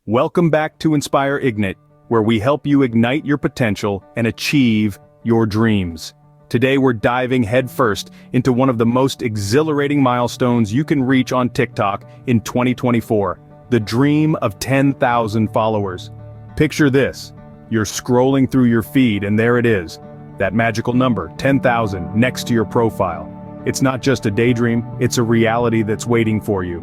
Welcome back to Inspire Ignite, where we help you ignite your potential and achieve your dreams. Today we're diving headfirst into one of the most exhilarating milestones you can reach on TikTok in 2024, the dream of 10,000 followers. Picture this, you're scrolling through your feed and there it is, that magical number, 10,000, next to your profile. It's not just a daydream, it's a reality that's waiting for you.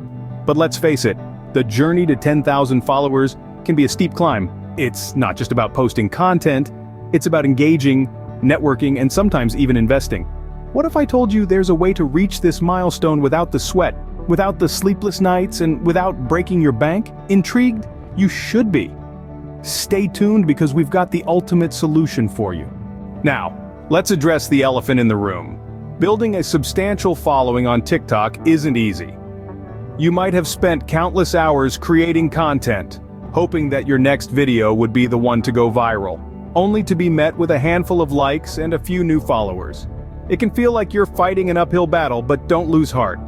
But let's face it, the journey to 10,000 followers can be a steep climb. It's not just about posting content, it's about engaging, networking, and sometimes even investing. What if I told you there's a way to reach this milestone without the sweat, without the sleepless nights, and without breaking your bank? Intrigued? You should be. Stay tuned because we've got the ultimate solution for you. Now, let's address the elephant in the room. Building a substantial following on TikTok isn't easy. You might have spent countless hours creating content, hoping that your next video would be the one to go viral, only to be met with a handful of likes and a few new followers. It can feel like you're fighting an uphill battle, but don't lose heart.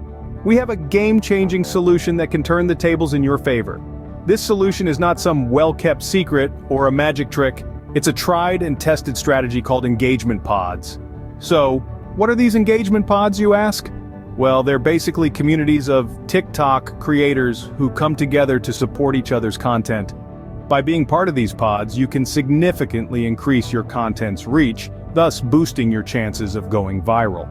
We have a game-changing solution that can turn the tables in your favor. This solution is not some well-kept secret or a magic trick. It's a tried and tested strategy called engagement pods. So, what are these engagement pods, you ask? Well, they're basically communities of TikTok creators who come together to support each other's content. By being part of these pods, you can significantly increase your content's reach, thus boosting your chances of going viral.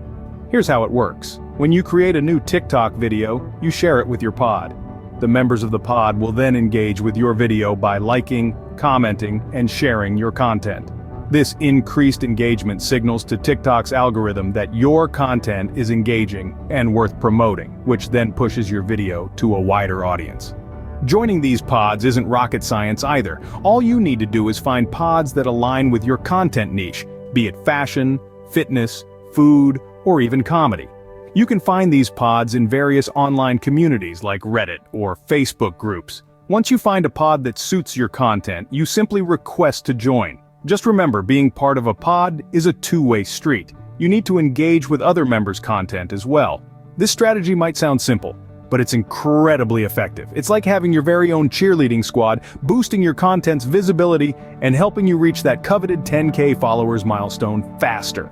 Here's how it works. When you create a new TikTok video, you share it with your pod. The members of the pod will then engage with your video by liking, commenting, and sharing your content. This increased engagement signals to TikTok's algorithm that your content is engaging and worth promoting, which then pushes your video to a wider audience. Joining these pods isn't rocket science either. All you need to do is find pods that align with your content niche, be it fashion, fitness, food, or even comedy. You can find these pods in various online communities like Reddit or Facebook groups. Once you find a pod that suits your content, you simply request to join. Just remember, being part of a pod is a two-way street. You need to engage with other members' content as well. This strategy might sound simple, but it's incredibly effective. It's like having your very own cheerleading squad, boosting your content's visibility and helping you reach that coveted 10K followers milestone faster.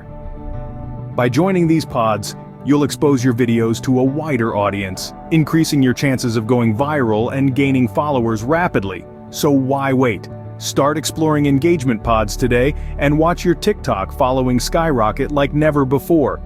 By joining these pods, you'll expose your videos to a wider audience, increasing your chances of going viral and gaining followers rapidly. So why wait? Start exploring engagement pods today and watch your TikTok following skyrocket like never before.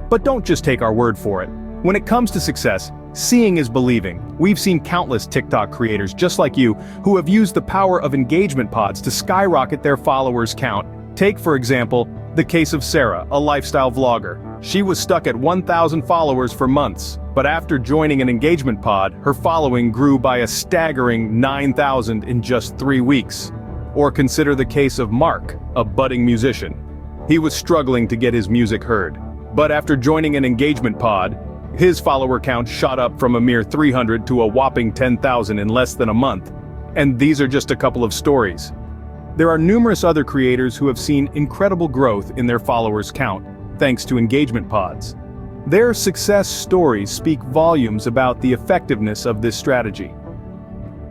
But don't just take our word for it. When it comes to success, seeing is believing. We've seen countless TikTok creators just like you who have used the power of engagement pods to skyrocket their followers count. Take, for example, the case of Sarah, a lifestyle vlogger. She was stuck at 1,000 followers for months, but after joining an engagement pod, her following grew by a staggering 9,000 in just 3 weeks. Or consider the case of Mark, a budding musician. He was struggling to get his music heard, but after joining an engagement pod, his follower count shot up from a mere 300 to a whopping 10,000 in less than a month. And these are just a couple of stories. There are numerous other creators who have seen incredible growth in their followers count, thanks to engagement pods. Their success stories speak volumes about the effectiveness of this strategy.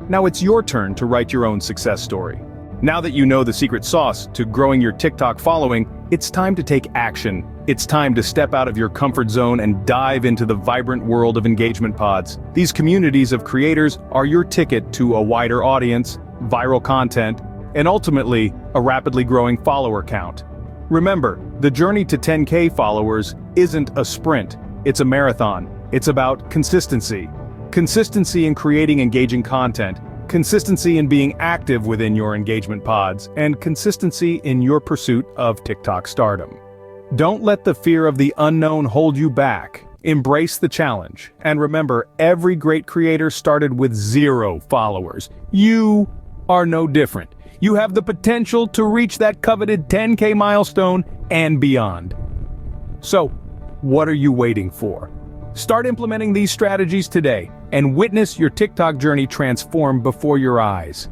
Now it's your turn to write your own success story. Now that you know the secret sauce to growing your TikTok following, it's time to take action. It's time to step out of your comfort zone and dive into the vibrant world of engagement pods. These communities of creators are your ticket to a wider audience, viral content, and ultimately, a rapidly growing follower count. Remember, the journey to 10K followers isn't a sprint, it's a marathon. It's about consistency. Consistency in creating engaging content, consistency in being active within your engagement pods, and consistency in your pursuit of TikTok stardom. Don't let the fear of the unknown hold you back. Embrace the challenge. And remember, every great creator started with 0 followers. You are no different. You have the potential to reach that coveted 10K milestone and beyond. So, what are you waiting for? Start implementing these strategies today and witness your TikTok journey transform before your eyes.